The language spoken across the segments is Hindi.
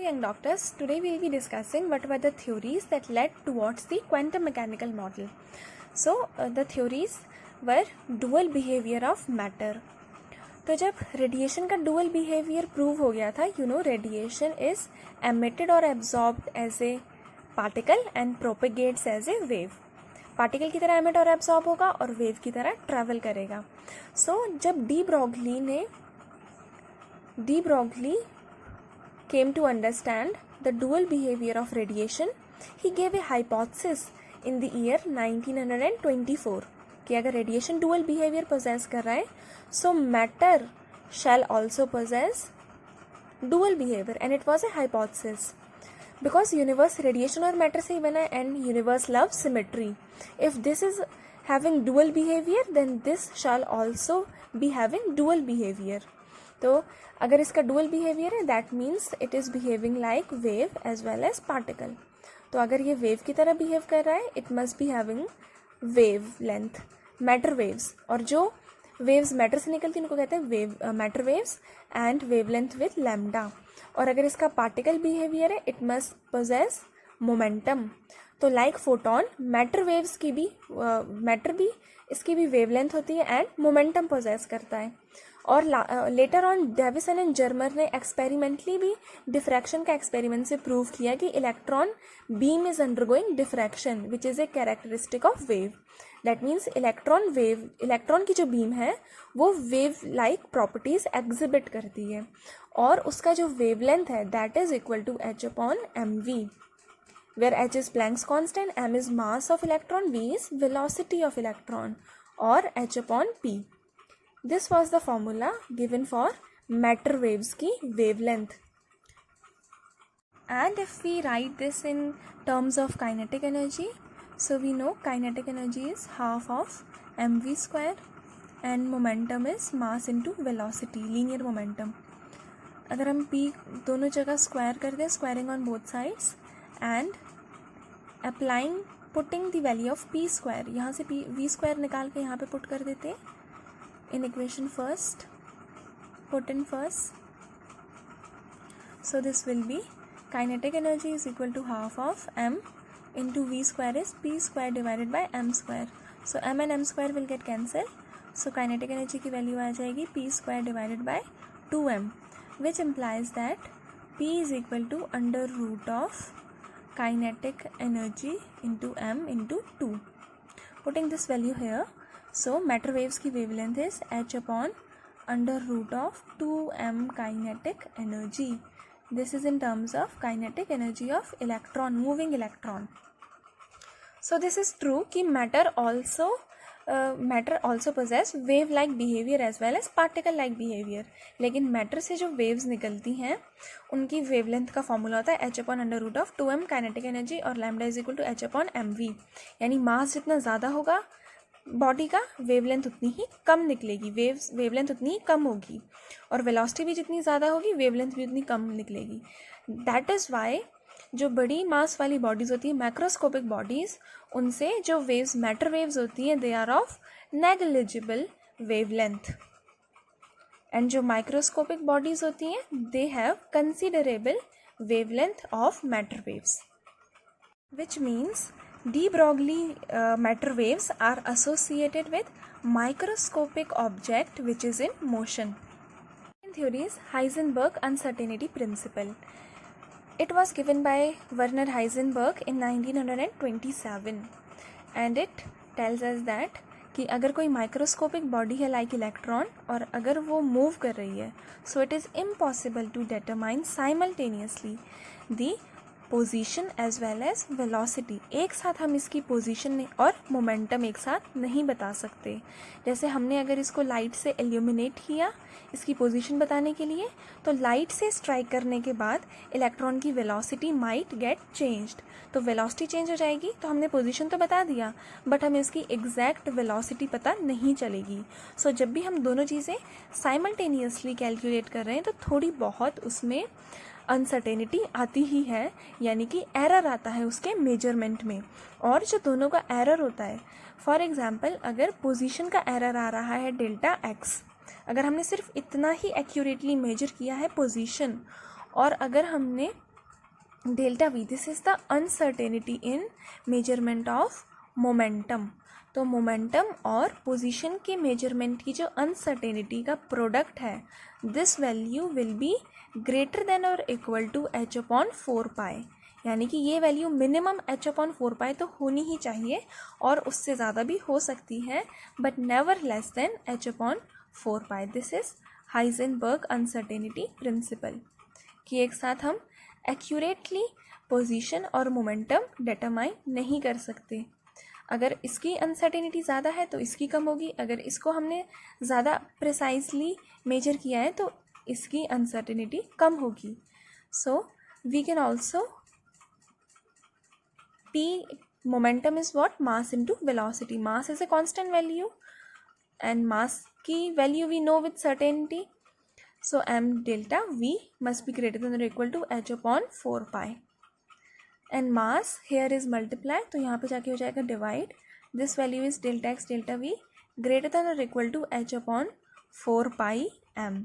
young doctors. Today we will be discussing what were the theories that led towards the quantum mechanical model. So the theories were dual behavior of matter. तो जब रेडिएशन का डुअल बिहेवियर प्रूव हो गया था, रेडिएशन इज एमिटेड और absorbed as a particle and propagates as a wave. Particle की तरह एमिट और एब्जॉर्ब होगा और वेव की तरह ट्रैवल करेगा. सो जब de Broglie came to understand the dual behavior of radiation, he gave a hypothesis in the year 1924 कि अगर radiation dual behavior possess कर रहा है, so matter shall also possess dual behavior, and it was a hypothesis because universe radiation और matter से ही बना है and universe loves symmetry. If this is having dual behavior, then this shall also be having dual behavior. तो अगर इसका डुअल बिहेवियर है that means it is behaving like wave as well as particle. तो अगर ये वेव की तरह बिहेव कर रहा है it must be having wave length matter waves, और जो वेव्स मैटर से निकलती हैं उनको कहते हैं matter waves and wave length with lambda. और अगर इसका पार्टिकल बिहेवियर है इट मस्ट पोजेस मोमेंटम. तो लाइक फोटोन मैटर वेव्स की भी मैटर भी इसकी भी वेव लेंथ होती है एंड मोमेंटम पोजेस करता है. और later on Davisson and Germer ने एक्सपेरिमेंटली भी डिफ्रैक्शन का एक्सपेरिमेंट से प्रूव किया कि electron beam is undergoing diffraction which is a characteristic of wave. That means electron की जो बीम है वो वेव लाइक प्रॉपर्टीज एग्जिबिट करती है और उसका जो वेव लेंथ है that is equal to h upon mv, where h is Planck's constant, m is mass of electron, v is velocity of electron, or h upon p. This was the formula given for matter waves की wavelength. And if we write this in terms of kinetic energy, so we know kinetic energy is half of mv square and momentum is mass into velocity, linear momentum. अगर हम p दोनों जगह स्क्वायर कर दें, squaring on both sides and applying putting the value of p square, यहाँ से v स्क्वायर निकाल के यहाँ पे पुट कर देते हैं in equation first, put in first. So this will be kinetic energy is equal to half of m into v square is p square divided by m square. So m and m square will get cancelled. So kinetic energy की value आ जाएगी p square divided by 2m, which implies that p is equal to under root of kinetic energy into m into 2. Putting this value here, so matter waves की wavelength is h upon under root of 2m kinetic energy. This is in terms of kinetic energy of electron, moving electron. So this is true कि matter also possess wave like behavior as well as particle like behavior. लेकिन matter से जो waves निकलती हैं उनकी wavelength का फॉर्मूला होता है h upon under root of 2m kinetic energy और lambda is equal to h upon mv. यानी मास जितना ज़्यादा होगा बॉडी का वेवलेंथ उतनी ही कम निकलेगी, वेवलेंथ उतनी ही कम होगी, और वेलोसिटी भी जितनी ज़्यादा होगी वेवलेंथ भी उतनी कम निकलेगी. दैट इज़ वाई जो बड़ी मास वाली बॉडीज़ होती हैं मैक्रोस्कोपिक बॉडीज़, उनसे जो वेव्स मैटर वेव्स होती हैं they are of negligible wavelength, and जो माइक्रोस्कोपिक बॉडीज़ होती हैं they have considerable wavelength of matter waves, which means de Broglie matter waves are associated with microscopic object which is in motion. In theory is Heisenberg uncertainty principle. It was given by Werner Heisenberg in 1927 and it tells us that कि अगर कोई माइक्रोस्कोपिक बॉडी है लाइक इलेक्ट्रॉन और अगर वो मूव कर रही है so it is impossible to determine simultaneously the position as well as velocity. एक साथ हम इसकी पोजीशन और मोमेंटम एक साथ नहीं बता सकते. जैसे हमने अगर इसको लाइट से एल्यूमिनेट किया इसकी पोजीशन बताने के लिए, तो लाइट से स्ट्राइक करने के बाद इलेक्ट्रॉन की वेलोसिटी माइट गेट चेंज्ड. तो वेलोसिटी चेंज हो जाएगी तो हमने पोजीशन तो बता दिया बट हमें इसकी एग्जैक्ट वेलोसिटी पता नहीं चलेगी. सो जब भी हम दोनों चीज़ें साइमल्टेनियसली कैलकुलेट कर रहे हैं तो थोड़ी बहुत उसमें अनसर्टेनिटी आती ही है, यानी कि एरर आता है उसके मेजरमेंट में. और जो दोनों का एरर होता है, फॉर एग्जांपल अगर पोजीशन का एरर आ रहा है डेल्टा एक्स, अगर हमने सिर्फ इतना ही एक्यूरेटली मेजर किया है पोजीशन, और अगर हमने delta we, this is the uncertainty in measurement of momentum. तो मोमेंटम और पोजीशन के मेजरमेंट की जो अनसर्टेनिटी का प्रोडक्ट है, this value will be greater then और इक्वल टू एच अपॉन 4 पाई, यानी कि ये वैल्यू मिनिमम एच अपॉन 4 पाई तो होनी ही चाहिए और उससे ज़्यादा भी हो सकती है, but never less than H upon 4 pi. This is Heisenberg uncertainty principal, कि एक साथ हम एक्यूरेटली पोजीशन और मोमेंटम डिटरमाइन नहीं कर सकते। अगर इसकी अनसर्टेनिटी ज़्यादा है तो इसकी कम होगी, अगर इसको हमने ज़्यादा प्रिसाइजली मेजर किया है तो इसकी अनसर्टेनिटी कम होगी। So we can also P momentum is what? Mass into velocity. Mass is a constant value and mass की value we know with certainty. So m delta V must be greater than or equal to h upon 4 pi. And mass here is multiply, तो यहाँ पे जाके हो जाएगा divide. This value is delta x delta V greater than or equal to h upon 4 pi m.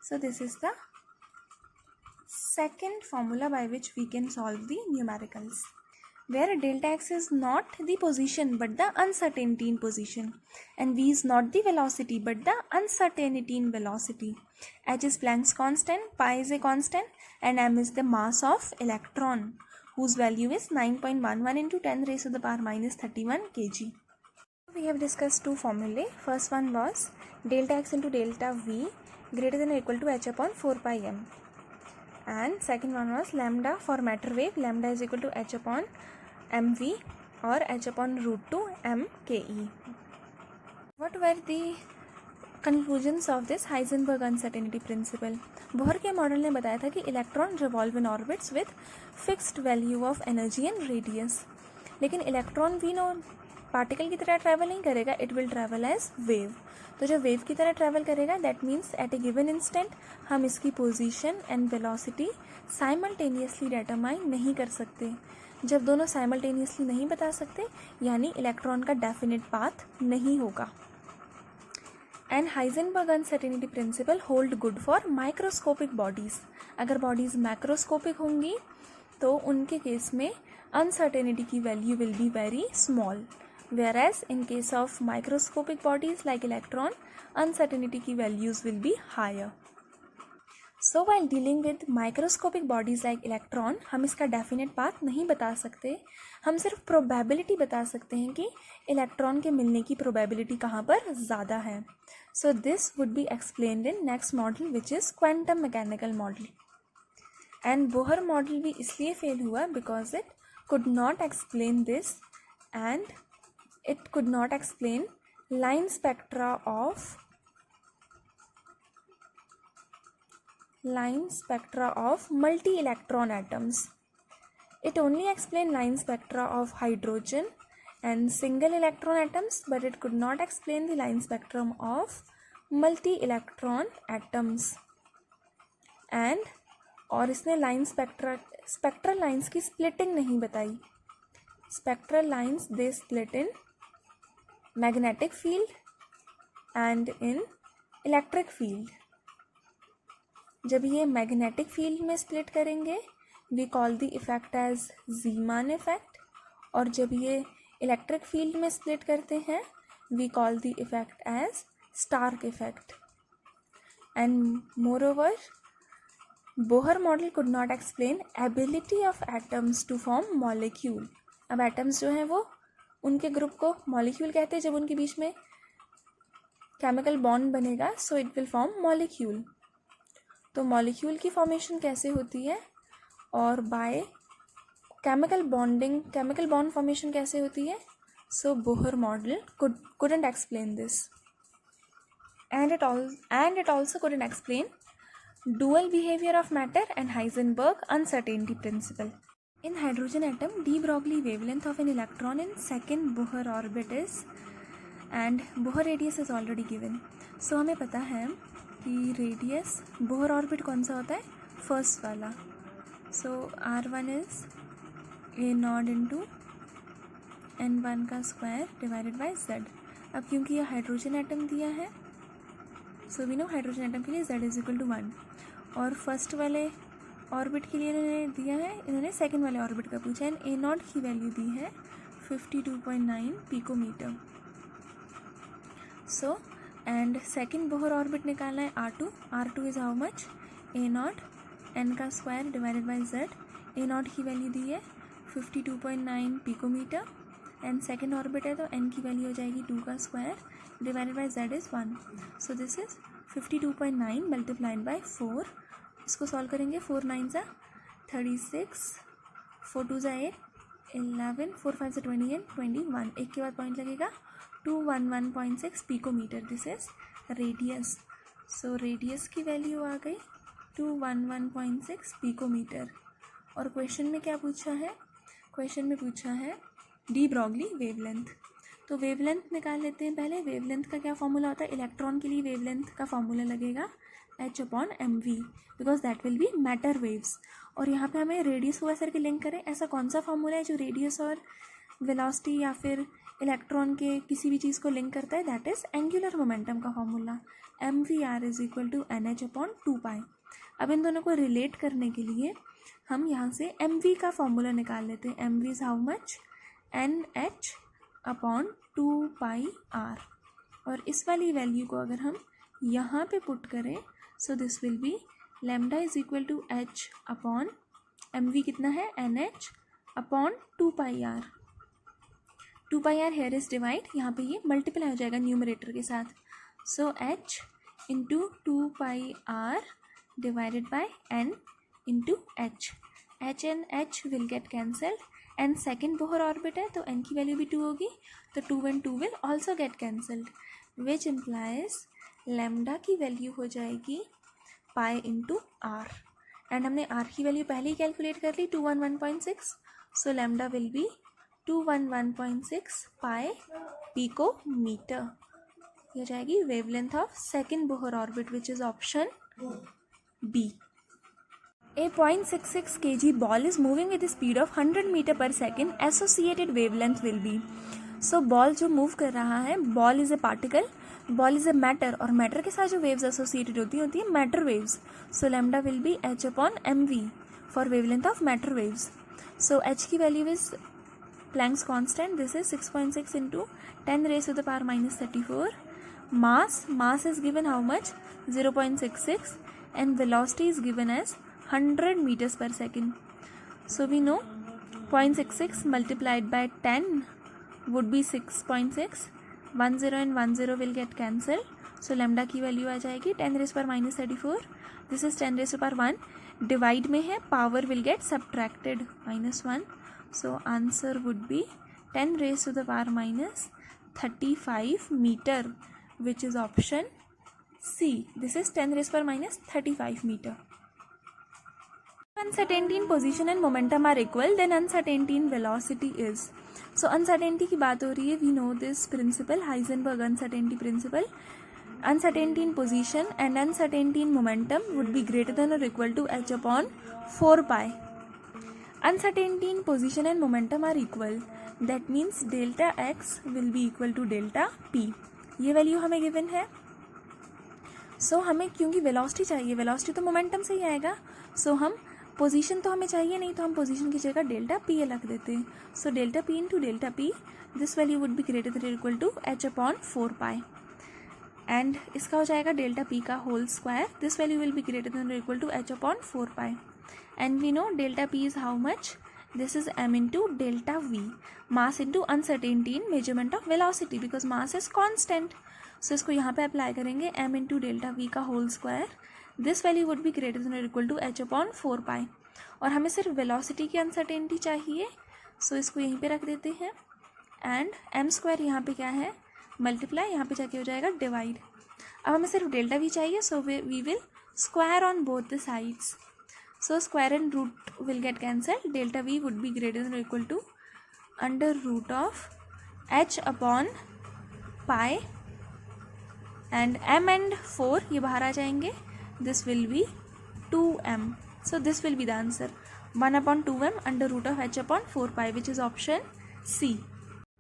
So this is the second formula by which we can solve the numericals, where delta x is not the position but the uncertainty in position, and v is not the velocity but the uncertainty in velocity. H is Planck's constant, pi is a constant, and m is the mass of electron, whose value is 9.11 into 10 raised to the power minus 31 kg. We have discussed two formulae. First one was delta x into delta v greater than or equal to h upon 4 pi m. And second one was lambda for matter wave, lambda is equal to h upon mv or h upon root 2 mke. What were the conclusions of this Heisenberg uncertainty principle? Bohr के मॉडल ने बताया था कि electron revolve in orbits with fixed value of energy and radius, लेकिन इलेक्ट्रॉन भी नो पार्टिकल की तरह ट्रैवल नहीं करेगा, it will travel as wave. तो जब वेव की तरह ट्रैवल करेगा that means at a given instant हम इसकी position and velocity simultaneously determine नहीं कर सकते। जब दोनों साइमल्टेनियसली नहीं बता सकते यानी इलेक्ट्रॉन का डेफिनेट पाथ नहीं होगा। And Heisenberg uncertainty principal hold good for microscopic bodies. अगर बॉडीज़ मैक्रोस्कोपिक होंगी तो उनके केस में अनसर्टेनिटी की value will be very small, whereas in case of microscopic bodies like electron, uncertainty की values will be higher. So while dealing with microscopic bodies like electron, हम इसका definite path नहीं बता सकते, हम सिर्फ probability बता सकते हैं कि electron के मिलने की probability कहाँ पर ज़्यादा है. So this would be explained in next model which is quantum mechanical model. And Bohr model भी इसलिए fail हुआ because it could not explain this and it could not explain line spectra of multi-electron atoms. It only explained line spectra of hydrogen and single electron atoms, but it could not explain the line spectrum of multi-electron atoms. And और इसने लाइन स्पेक्ट्रल लाइंस की स्प्लिटिंग नहीं बताई. Spectral lines they split in magnetic field and in electric field. जब ये मैग्नेटिक फील्ड में स्प्लिट करेंगे we call the effect as Zeeman effect, और जब ये इलेक्ट्रिक फील्ड में स्प्लिट करते हैं we call the effect as Stark effect. And moreover Bohr model could not explain ability of atoms to form molecule. अब atoms जो हैं वो उनके ग्रुप को molecule कहते हैं. जब उनके बीच में केमिकल बॉन्ड बनेगा so it will form molecule. तो molecule की फॉर्मेशन कैसे होती है और by केमिकल बॉन्ड फॉर्मेशन कैसे होती है. So Bohr model couldn't explain this, and it also couldn't explain dual behavior of matter and Heisenberg uncertainty principle. In hydrogen atom, de Broglie wavelength of an electron in second Bohr orbit is, and Bohr radius is already given. So हमें पता है कि रेडियस Bohr orbit कौन सा होता है, फर्स्ट वाला. So R1 is a not into N1 का स्क्वायर डिवाइडेड बाई Z. अब क्योंकि ये हाइड्रोजन एटम दिया है so we know hydrogen atom के लिए Z इज इक्वल टू 1, और फर्स्ट वाले ऑर्बिट के लिए इन्होंने दिया है, इन्होंने सेकंड वाले ऑर्बिट का पूछा है। ए नॉट की वैल्यू दी है 52.9 picometre. So and second Bohr orbit निकालना है R2 is how much, A naught N का square divided by Z. A naught की वैल्यू दी है 52.9 पिकोमीटर एंड सेकंड ऑर्बिट है तो एन की वैल्यू हो जाएगी 2 का square divided by Z is 1। So this is 52.9 multiplied by 4। इसको सॉल्व करेंगे, 4 9 सा 36, 4 2 सा 8, 11, 4 5 से 20 एंड 21। एक के बाद पॉइंट लगेगा, 211.6 picometre. This is radius. So radius की वैल्यू आ गई 211.6 पिकोमीटर। और क्वेश्चन में क्या पूछा है, क्वेश्चन में पूछा है डी ब्रॉगली वेवलेंथ। तो वेवलेंथ निकाल लेते हैं पहले। वेवलेंथ का क्या फॉर्मूला होता है, इलेक्ट्रॉन के लिए वेवलेंथ का फॉर्मूला लगेगा h/mv because that will be matter waves. और यहाँ पे हमें रेडियस को ऐसे लिंक करें, ऐसा कौन सा फॉर्मूला है जो रेडियस और वेलोसिटी या फिर इलेक्ट्रॉन के किसी भी चीज़ को लिंक करता है, दैट इज़ एंगुलर मोमेंटम का formula mvr is equal to nh/2π। अब इन दोनों को रिलेट करने के लिए हम यहाँ से mv का फॉर्मूला निकाल लेते हैं। mv is how much, nh/2πr। और इस वाली वैल्यू को अगर हम यहाँ पे पुट करें, so this will be lambda is equal to h/mv कितना है, nh/2πr। 2πr here is divide, यहाँ पे ये मल्टीप्लाई हो जाएगा न्यूमरेटर के साथ। सो h into 2πr divided by n into h। h and h will get cancelled and second Bohr orbit है तो n की वैल्यू भी 2 होगी, तो 2 and 2 will also get cancelled which implies lambda की वैल्यू हो जाएगी पाई इंटू r। एंड हमने r की वैल्यू पहले ही कैलकुलेट कर ली 211.6। So lambda will be 211.6 pi picometre. ये हो जाएगी wavelength of second Bohr orbit which is option B. A 0.66 kg ball is moving with a speed of 100 meter per second. Associated wavelength will be. So ball जो move कर रहा है, ball is a particle, ball is a matter, और matter के साथ जो waves associated होती है matter waves. So lambda will be h/mv for wavelength of matter waves. So h की value is Planck's constant. This is 6.6 into 10 raised to the power minus 34. Mass is given how much, 0.66, and velocity is given as 100 meters per second. So we know 0.66 multiplied by 10 would be 6.6. 10 and 10 will get cancelled. So lambda की वैल्यू आ जाएगी 10 raised to power minus 34. This is 10 raised to power 1. Divide में है, power will get subtracted minus 1. So answer would be 10 raised to the power minus 35 meter, which is option C. This is 10 raised to power minus 35 meter. Uncertainty in position and momentum are equal, then uncertainty in velocity is. So uncertainty की बात हो रही है, we know this principle, Heisenberg uncertainty principle. Uncertainty in position and uncertainty in momentum would be greater than or equal to h/4π. Uncertainty in position and momentum are equal. That means delta x will be equal to delta p. ये वैल्यू हमें गिवन है। सो हमें क्योंकि वेलोसिटी चाहिए, वेलोसिटी तो मोमेंटम से ही आएगा, सो हम पोजीशन तो हमें चाहिए नहीं, तो हम पोजीशन की जगह डेल्टा पी रख देते हैं। So delta P into delta P, this value would be greater than equal to h/4π। And इसका हो जाएगा डेल्टा पी का whole square, this value will be greater than equal to h/4π। And we know delta P is how much, this is m into delta V, mass into uncertainty in measurement of velocity because mass is constant. So इसको यहाँ पे अप्लाई करेंगे, m इंटू डेल्टा वी का whole square, this value would be greater than equal to h/4π। और हमें सिर्फ वेलोसिटी की अनसर्टेनिटी चाहिए, सो इसको यहीं पे रख देते हैं। एंड m स्क्वायर यहाँ पे क्या है, मल्टीप्लाई, यहाँ पे जाके हो जाएगा डिवाइड। अब हमें सिर्फ डेल्टा वी चाहिए, so we will square on both the sides. So square and root will get cancelled, delta v would be greater than equal to √h/π and m and 4 ये बाहर आ जाएंगे, this will be 2m. So this will be the answer, 1/2m √h/4π, which is option C.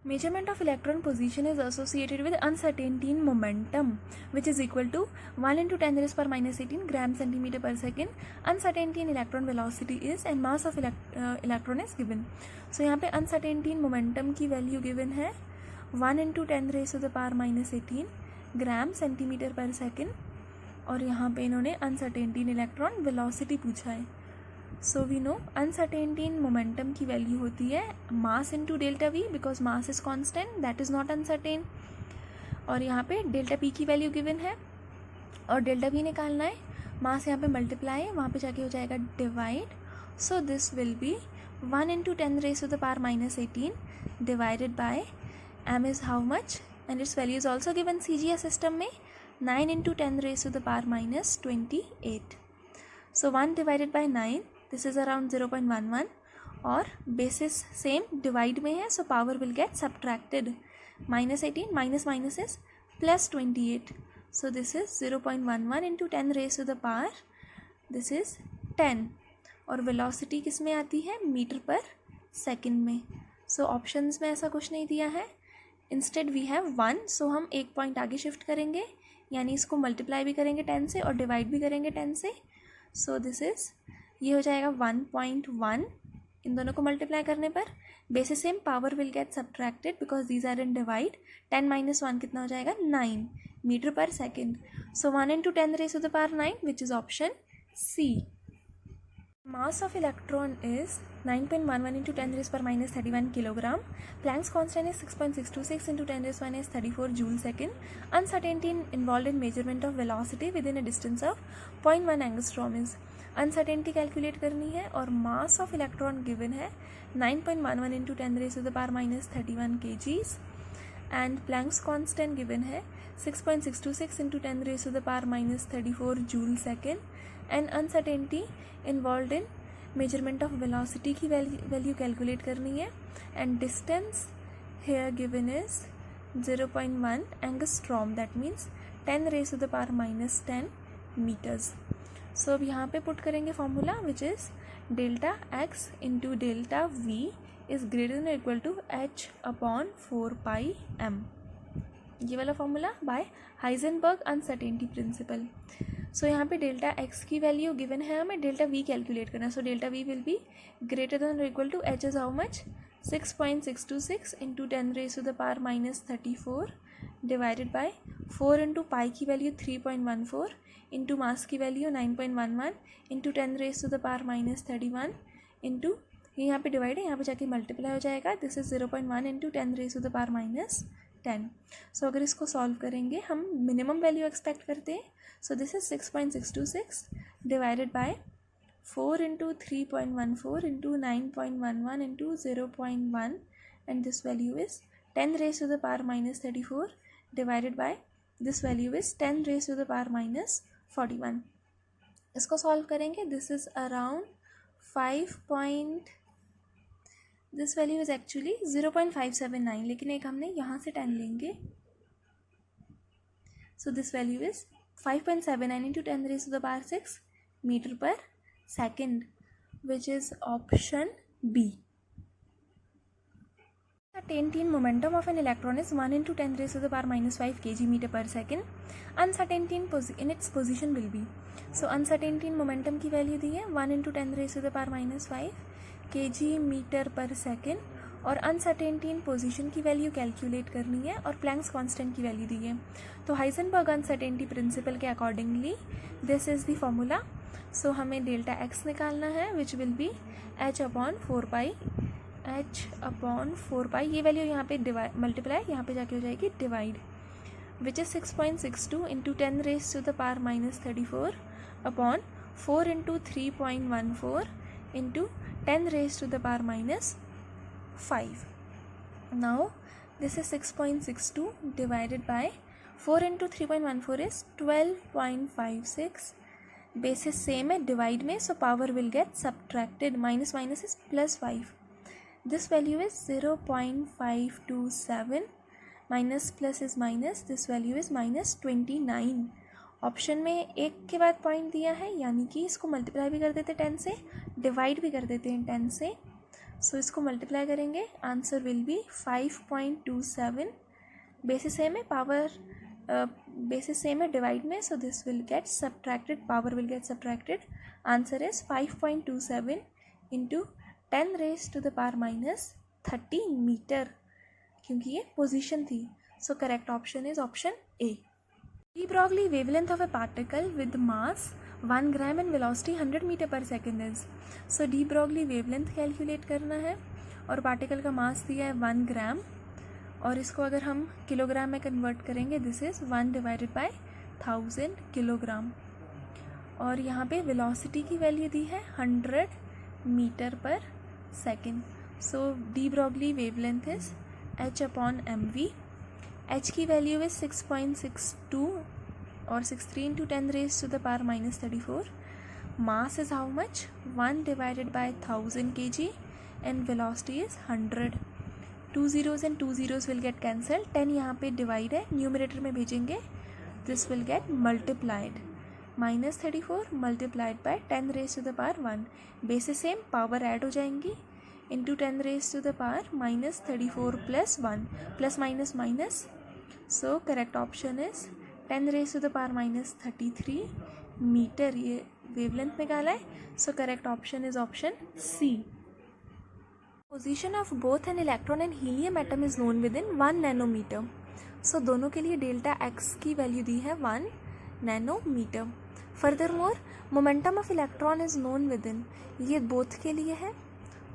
Measurement of electron position is associated with uncertainty in momentum, which is equal to 1 into 10 raised power minus 18 gram centimeter per second. Uncertainty in electron velocity is and mass of electron is given. So यहाँ पे uncertainty in momentum की value given है 1 into 10 raised to the power minus 18 gram centimetre पर सेकेंड, और यहाँ पे इन्होंने uncertainty in electron velocity पूछा है. So we know uncertainty in momentum की वैल्यू होती है mass into delta v, because mass is constant, that is not uncertain. और यहाँ पे डेल्टा पी की वैल्यू गिवन है और डेल्टा वी निकालना है. मास यहाँ पे मल्टीप्लाई है, वहाँ पे जाके हो जाएगा divide. So this will B 1 into 10 raised to the power minus 18 divided by m is how much, and its value is also given CGS system में 9 into 10 raised to the power minus 28. So 1 divided by 9, this is around 0.11, और basis same divide में है, so power will get subtracted. Minus 18 minus minus is plus 28. So this is 0.11 into 10 raised to the power, this is 10. और velocity किस में आती है, मीटर पर सेकेंड में. सो ऑप्शंस में ऐसा कुछ नहीं दिया है. इंस्टेड वी हैव 1, सो हम एक पॉइंट आगे शिफ्ट करेंगे, यानी इसको मल्टीप्लाई भी करेंगे 10 से और डिवाइड भी करेंगे 10 से. सो दिस इज़, ये हो जाएगा 1.1 इन दोनों को मल्टीप्लाई करने पर. Basis same, power will get subtracted because these are in divide. 10 minus 1 कितना हो जाएगा, 9 मीटर पर सेकेंड. सो 1 into 10 raised to the power 9, which is option C. Mass of electron is 9.11 into 10 raised power minus 31 kilogram. Planck's constant is 6.626 into 10 raised minus 34 joule second. Uncertainty involved in measurement of velocity within a distance of 0.1 angstrom is. Uncertainty calculate करनी है और mass of electron given है 9.11 into 10 raised to the power minus 31 kgs, and Planck's constant given है 6.626 into 10 raised to the power minus 34 joule second, and uncertainty involved in measurement of velocity की value calculate करनी है, and distance here given is 0.1 angstrom, that means 10 raised to the power minus 10 meters. So अब यहाँ पे पुट करेंगे formula which is delta x into delta v is greater than equal to h upon 4πm. ये वाला formula by Heisenberg uncertainty principle. So यहाँ पे डेल्टा x की वैल्यू गिवन है, हमें डेल्टा v कैलकुलेट करना है. So delta v will be greater than equal to h is how much, 6.626 into 10 raised to the power minus 34 divided by 4 into pi की वैल्यू 3.14 इंटू मास की value 9.11 into 10 raised to the power minus 31 into यहाँ पे डिवाइड है, यहाँ पे जाके मल्टीप्लाई हो जाएगा. This is 0.1 into 10 raised to the power minus 10. सो अगर इसको सॉल्व करेंगे हम मिनिमम वैल्यू एक्सपेक्ट करते हैं. So this is 6.626 divided by 4 into 3.14 into 9.11 into 0.1, and this value is 10 raised to the power minus 34 divided by this value is 10 raised to the power minus 41. इसको सॉल्व करेंगे. This is around 5. This value is actually 0.579, लेकिन एक हमने यहाँ से 10 लेंगे. So this value is 5.79 into 10 raised to the power 6 metre पर second, which is option B. Uncertainty in momentum of an electron is 1 into 10 raised to the power minus 5 kg meter per second. Uncertainty in its position will be. So uncertainty in momentum की वैल्यू दी है 1 into 10 raised to the power minus 5 kg meter per second, और uncertainty in position की वैल्यू कैलकुलेट करनी है और Planck's constant की वैल्यू दी है. तो हाइजेनबर्ग अनसर्टेनिटी प्रिंसिपल के accordingly this is the formula. So हमें डेल्टा x निकालना है which will be h upon 4π. ये वैल्यू यहाँ पे डिवाइड मल्टीप्लाई, यहाँ पे जाके हो जाएगी divide, which is 6.62 into 10 raised to the power minus 34 upon 4 into 3.14 into 10 raised to the power minus 5. Now this is 6.62 divided by 4 into 3.14 is 12.56. Basis same है डिवाइड में, so power will get subtracted. Minus minus is plus 5. This value is 0.527, minus plus is minus, this value is minus 29. Option में एक के बाद पॉइंट दिया है, यानी कि इसको मल्टीप्लाई भी कर देते 10 से, डिवाइड भी कर देते हैं 10 से. सो इसको मल्टीप्लाई करेंगे, answer will be 5.27. Basis same है, पावर बेसिस सेम है डिवाइड में, so this will get subtracted, power will get subtracted. Answer is 5.27 into 10 raise to the power minus 30 metre, क्योंकि ये पोजीशन थी. So correct option is option A. de Broglie wavelength of a particle with mass 1 gram and velocity 100 metre पर second is. So de Broglie wavelength calculate करना है और पार्टिकल का मास दिया है 1 ग्राम, और इसको अगर हम किलोग्राम में कन्वर्ट करेंगे this is 1 divided by 1000 kilogram. और यहाँ पे वेलोसिटी की वैल्यू दी है 100 मीटर पर second. So de Broglie wavelength is h/mv. h की वैल्यू इज 6.62 और 63 into 10 raise to the power minus 34. Mass is how much, 1 divided by 1000 kg and velocity is 100. 2 zeros and 2 zeros will get cancelled. 10 यहाँ पे डिवाइड है, न्यूमरेटर में भेजेंगे, this will get multiplied. Minus 34 multiplied by 10 raise to the power 1. Basis same, power add हो जाएंगी, into 10 raise to the power minus 34 plus 1, plus minus minus. So correct option is 10 raise to the power minus 33 metre. ये वेवलेंथ निकाला है. So correct option is option C. Position of both an electron and helium atom is known with in 1 nanometre. So दोनों के लिए डेल्टा एक्स की वैल्यू दी है 1 nanometre. Furthermore momentum of electron is known within, ये बोथ के लिए है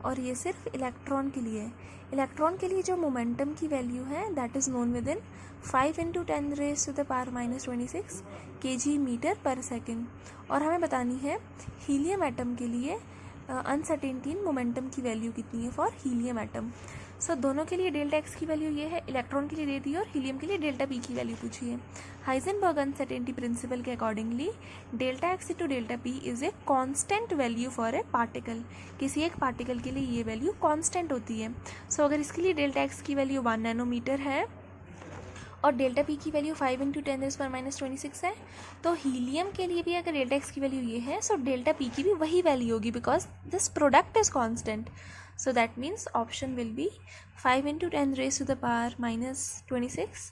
और ये सिर्फ इलेक्ट्रॉन के लिए है. इलेक्ट्रॉन के लिए जो मोमेंटम की वैल्यू है that is known within 5 into 10 raise to the power minus 26 kg metre पर सेकेंड. और हमें बतानी है हीलियम एटम के लिए अनसर्टेनिटी इन मोमेंटम की वैल्यू कितनी है फॉर हीलियम एटम. सो दोनों के लिए डेल्टा एक्स की वैल्यू ये है, इलेक्ट्रॉन के लिए दे दी है और हीलियम के लिए डेल्टा पी की वैल्यू पूछी है. हाइजेनबर्ग अनसर्टेनिटी प्रिंसिपल के accordingly delta x into delta P is a constant value for a particle. किसी एक पार्टिकल के लिए ये वैल्यू कांस्टेंट होती है. सो अगर इसके लिए डेल्टा एक्स की वैल्यू 1 नैनोमीटर है और डेल्टा पी की वैल्यू 5 इंटू 10 रेज़ पर माइनस 26 है, तो हीलियम के लिए भी अगर डेल्टा एक्स की वैल्यू ये है, सो डेल्टा पी की भी वही वैल्यू होगी because this product is constant. So that means option will be 5 into 10 raised to the power minus 26,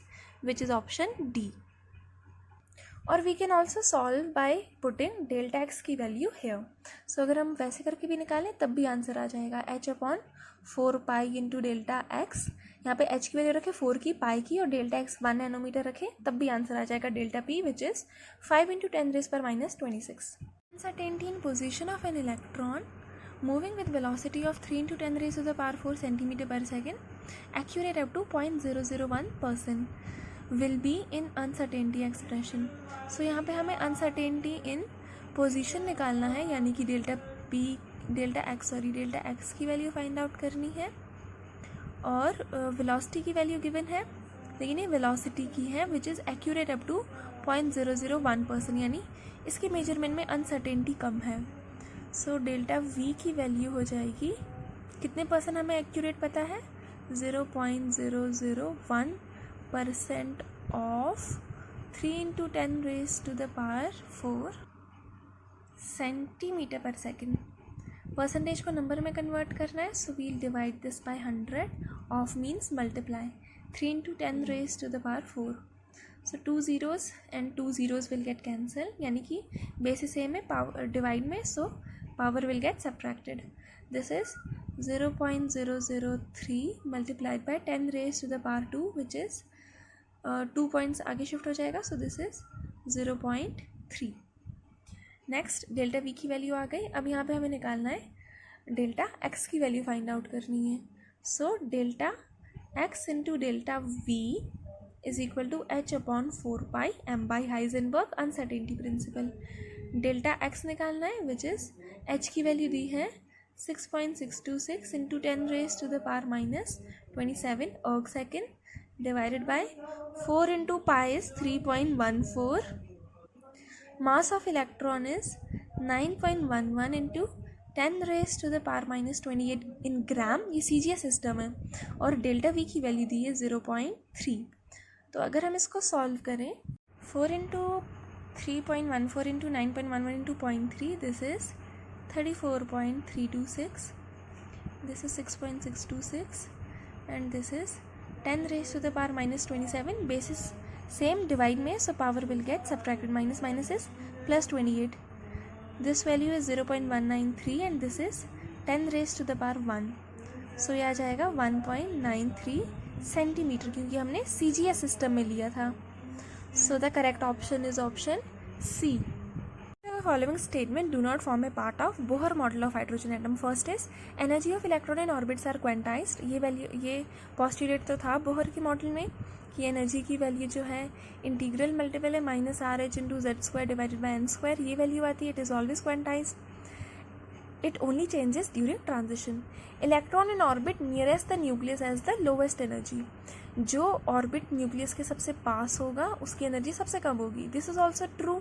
which is option D. Or we can also solve by putting delta x की वैल्यू here. So अगर हम वैसे करके भी निकालें तब भी आंसर आ जाएगा h/4 pi into delta x. यहाँ पे h की वैल्यू रखे 4 की, पाई की, और डेल्टा एक्स 1 नैनोमीटर रखे, तब भी आंसर आ जाएगा delta p which is 5 into 10 raise पर minus 26. Uncertainty in position of an electron moving with velocity of 3 into 10 raised to the power 4 centimeter per second, accurate up to 0.001%, will be in uncertainty expression. So यहाँ पे हमें uncertainty in position निकालना है, यानी कि डेल्टा एक्स की वैल्यू फाइंड आउट करनी है और वेलोसिटी की वैल्यू गिवन है, लेकिन ये वेलोसिटी की है which is accurate up to 0.001%, यानी इसके मेजरमेंट में अनसर्टेनिटी कम है. सो डेल्टा वी की वैल्यू हो जाएगी, कितने परसेंट हमें एक्यूरेट पता है, 0.001% of 3 into 10 raise to the power 4 centimetre पर सेकेंड. परसेंटेज को नंबर में कन्वर्ट करना है, so we'll divide this by 100. Of means multiply, 3 into 10 raise to the power 4. सो 2 zeros and 2 zeros will get cancel, यानी कि बेसिस सेम है, पावर डिवाइड में, सो power will get subtracted. This is 0.003 multiplied by 10 raised to the power 2, which is 2 points आगे शिफ्ट हो जाएगा, so this is 0.3. Next delta v की वैल्यू आ गई. अब यहाँ पे हमें निकालना है डेल्टा एक्स की वैल्यू फाइंड आउट करनी है. So delta x into delta v is equal to h/4 pi m by Heisenberg uncertainty principle. Delta x निकालना है विच इज़ h की वैल्यू दी है 6.626 into 10 raise to the power minus 27 erg second divided by 4 into pi is 3.14. Mass of electron is 9.11 into 10 raise to the power minus 28 in gram. ये CGS सिस्टम है और डेल्टा वी की वैल्यू दी है 0.3. तो अगर हम इसको सॉल्व करें, 4 into 3.14 into 9.11 into 0.3, this is 34.326 this is 6.626 and this is 10 raised to the power minus 27. Bases same, divide में, so power will get subtracted, minus minus is plus 28. This value is 0.193 and this is 10 raised to the power 1. So ये आ जाएगा 1.93 सेंटीमीटर, क्योंकि हमने CGS सिस्टम में लिया था. So the correct option is option C. The following statement do not form a part of Bohr model of hydrogen atom. First is energy of electron in orbits are quantized. ये postulate तो था बोहर के मॉडल में कि एनर्जी की वैल्यू जो है इंटीग्रल मल्टीपल है minus R H into Z square divided by n square, ये वैल्यू आती है. It is always quantise. It only changes during transition. Electron in orbit nearest the nucleus has the lowest energy. जो ऑर्बिट न्यूक्लियस के सबसे पास होगा उसकी एनर्जी सबसे कम होगी. This is also true.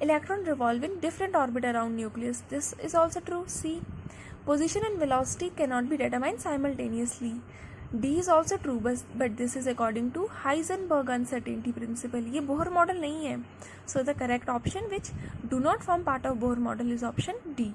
Electron revolve in different orbit around nucleus. This is also true. C. Position and velocity cannot be determined simultaneously. D is also true, but this is according to Heisenberg uncertainty principle. ये बोहर मॉडल नहीं है. So the correct option which do not form part of Bohr model is option D.